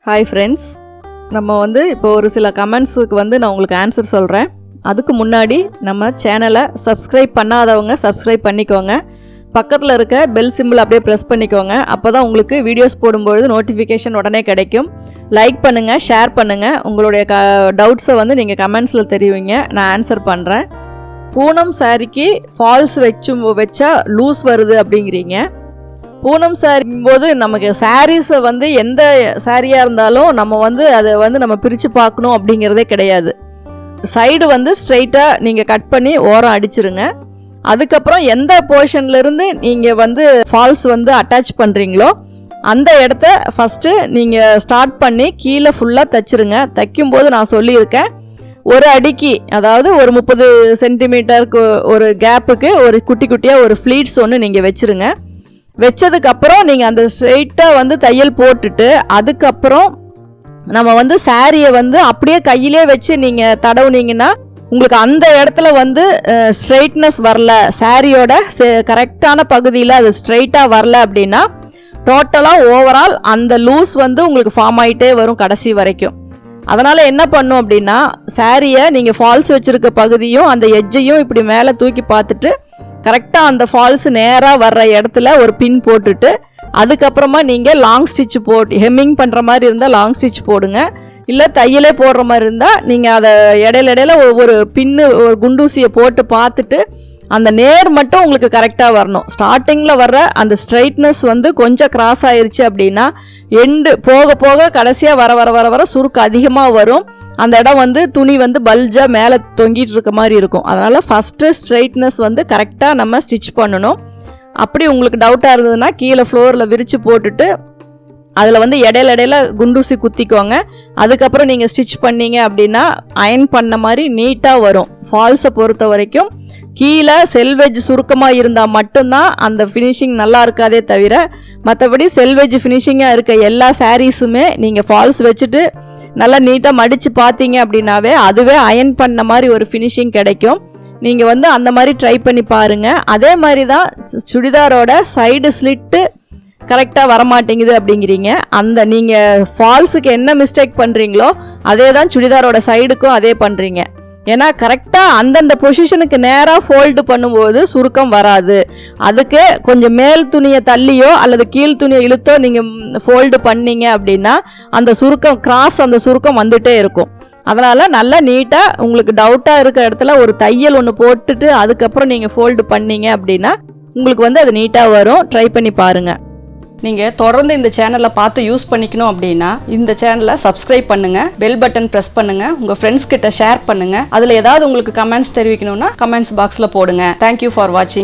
Hi friends, நம்ம இப்போ ஒரு சில கமெண்ட்ஸுக்கு நான் உங்களுக்கு ஆன்சர் சொல்கிறேன். அதுக்கு முன்னாடி நம்ம சேனலை சப்ஸ்கிரைப் பண்ணாதவங்க சப்ஸ்கிரைப் பண்ணிக்கோங்க. பக்கத்தில் இருக்க பெல் சிம்பிள் அப்படியே ப்ரெஸ் பண்ணிக்கோங்க. அப்போ தான் உங்களுக்கு வீடியோஸ் போடும்பொழுது நோட்டிஃபிகேஷன் உடனே கிடைக்கும். லைக் பண்ணுங்கள், ஷேர் பண்ணுங்கள். உங்களுடைய டவுட்ஸை நீங்கள் கமெண்ட்ஸில் தெரிவிங்க, நான் ஆன்சர் பண்ணுறேன். பூனம் சாரிக்கு ஃபால்ஸ் வச்சா லூஸ் வருது அப்படிங்கிறீங்க. பூனம் சாரிங்கும் போது நமக்கு சாரீஸை எந்த சாரியாக இருந்தாலும் நம்ம அதை நம்ம பிரித்து பார்க்கணும் அப்படிங்கிறதே கிடையாது. சைடு ஸ்ட்ரைட்டாக நீங்கள் கட் பண்ணி ஓரம் அடிச்சிருங்க. அதுக்கப்புறம் எந்த போர்ஷன்லேருந்து நீங்கள் ஃபால்ஸ் அட்டாச் பண்ணுறீங்களோ அந்த இடத்த ஃபஸ்ட்டு நீங்கள் ஸ்டார்ட் பண்ணி கீழே ஃபுல்லாக தைச்சிருங்க. தைக்கும்போது நான் சொல்லியிருக்கேன், ஒரு அடிக்கு, அதாவது ஒரு 30 சென்டிமீட்டருக்கு ஒரு கேப்புக்கு ஒரு குட்டி குட்டியாக ஒரு ஃப்ளீட்ஸ் ஒன்று நீங்கள் வச்சுருங்க. வச்சதுக்கப்புறம் நீங்கள் அந்த ஸ்ட்ரெயிட்டாக தையல் போட்டுட்டு அதுக்கப்புறம் நம்ம சாரியை அப்படியே கையிலே வச்சு நீங்கள் தடவுனீங்கன்னா உங்களுக்கு அந்த இடத்துல ஸ்ட்ரெயிட்னஸ் வரல, சாரியோட கரெக்டான பகுதியில் அது ஸ்ட்ரெயிட்டாக வரல அப்படின்னா டோட்டலாக ஓவரால் அந்த லூஸ் உங்களுக்கு ஃபார்ம் ஆகிட்டே வரும் கடைசி வரைக்கும். அதனால் என்ன பண்ணும் அப்படின்னா, சாரியை நீங்கள் ஃபால்ஸ் வச்சுருக்க பகுதியும் அந்த எட்ஜையும் இப்படி மேலே தூக்கி பார்த்துட்டு கரெக்டாக அந்த ஃபால்ஸ் நேராக வர்ற இடத்துல ஒரு பின் போட்டுட்டு அதுக்கப்புறமா நீங்கள் லாங் ஸ்டிச் போட்டு ஹெம்மிங் பண்ணுற மாதிரி இருந்தால் லாங் ஸ்டிச் போடுங்க. இல்லை தையலே போடுற மாதிரி இருந்தால் நீங்கள் அதை இடையில ஒரு பின்னு ஒரு குண்டூசியை போட்டு பார்த்துட்டு அந்த நேர் மட்டும் உங்களுக்கு கரெக்டாக வரணும். ஸ்டார்டிங்கில் வர்ற அந்த ஸ்ட்ரைட்னஸ் கொஞ்சம் கிராஸ் ஆயிடுச்சு அப்படின்னா எண்டு போக போக கடைசியாக வர வர வர வர சுருக்கு அதிகமாக வரும். அந்த இடம் துணி பல்ஜாக மேலே தொங்கிட்டு இருக்க மாதிரி இருக்கும். அதனால் ஃபஸ்ட்டு ஸ்ட்ரைட்னஸ் கரெக்டாக நம்ம ஸ்டிச் பண்ணணும். அப்படி உங்களுக்கு டவுட்டாக இருந்ததுன்னா கீழே ஃப்ளோரில் விரித்து போட்டுட்டு அதில் இடையில குண்டூசி குத்திக்கோங்க. அதுக்கப்புறம் நீங்கள் ஸ்டிச் பண்ணீங்க அப்படின்னா அயன் பண்ண மாதிரி நீட்டாக வரும். ஃபால்ஸை பொறுத்த வரைக்கும் கீழே செல்வெஜ் சுருக்கமாக இருந்தால் மட்டும்தான் அந்த ஃபினிஷிங் நல்லா இருக்காதே தவிர மற்றபடி செல்வெஜ் ஃபினிஷிங்காக இருக்க எல்லா சாரீஸுமே நீங்கள் ஃபால்ஸ் வச்சுட்டு நல்லா நீட்டாக மடித்து பார்த்தீங்க அப்படின்னாவே அதுவே அயன் பண்ண மாதிரி ஒரு ஃபினிஷிங் கிடைக்கும். நீங்கள் அந்த மாதிரி ட்ரை பண்ணி பாருங்கள். அதே மாதிரி தான் சுடிதாரோட சைடு ஸ்லிட்டு கரெக்டாக வரமாட்டேங்குது அப்படிங்கிறீங்க. அந்த நீங்கள் ஃபால்ஸுக்கு என்ன மிஸ்டேக் பண்ணுறீங்களோ அதே தான் சுடிதாரோட சைடுக்கும் அதே பண்ணுறீங்க. ஏன்னா கரெக்டாக அந்தந்த பொசிஷனுக்கு நேராக ஃபோல்டு பண்ணும்போது சுருக்கம் வராது. அதுக்கு கொஞ்சம் மேல் துணியை தள்ளியோ அல்லது கீழ் துணியை இழுத்தோ நீங்கள் ஃபோல்டு பண்ணீங்க அப்படின்னா அந்த சுருக்கம் வந்துட்டே இருக்கும். அதனால் நல்லா நீட்டாக உங்களுக்கு டவுட்டாக இருக்க இடத்துல ஒரு தையல் ஒன்று போட்டுட்டு அதுக்கப்புறம் நீங்கள் ஃபோல்டு பண்ணீங்க அப்படின்னா உங்களுக்கு அது நீட்டாக வரும். ட்ரை பண்ணி பாருங்கள். நீங்கள் தொடர்ந்து இந்த சேனலை பார்த்து யூஸ் பண்ணிக்கணும் அப்படின்னா இந்த சேனலை சப்ஸ்கிரைப் பண்ணுங்கள், பெல் பட்டன் ப்ரெஸ் பண்ணுங்கள், உங்கள் ஃப்ரெண்ட்ஸ் கிட்ட ஷேர் பண்ணுங்கள். அதில் ஏதாவது உங்களுக்கு கமெண்ட்ஸ் தெரிவிக்கணும்னா கமெண்ட்ஸ் பாக்ஸில் போடுங்க. தேங்க்யூ ஃபார் வாட்சிங்.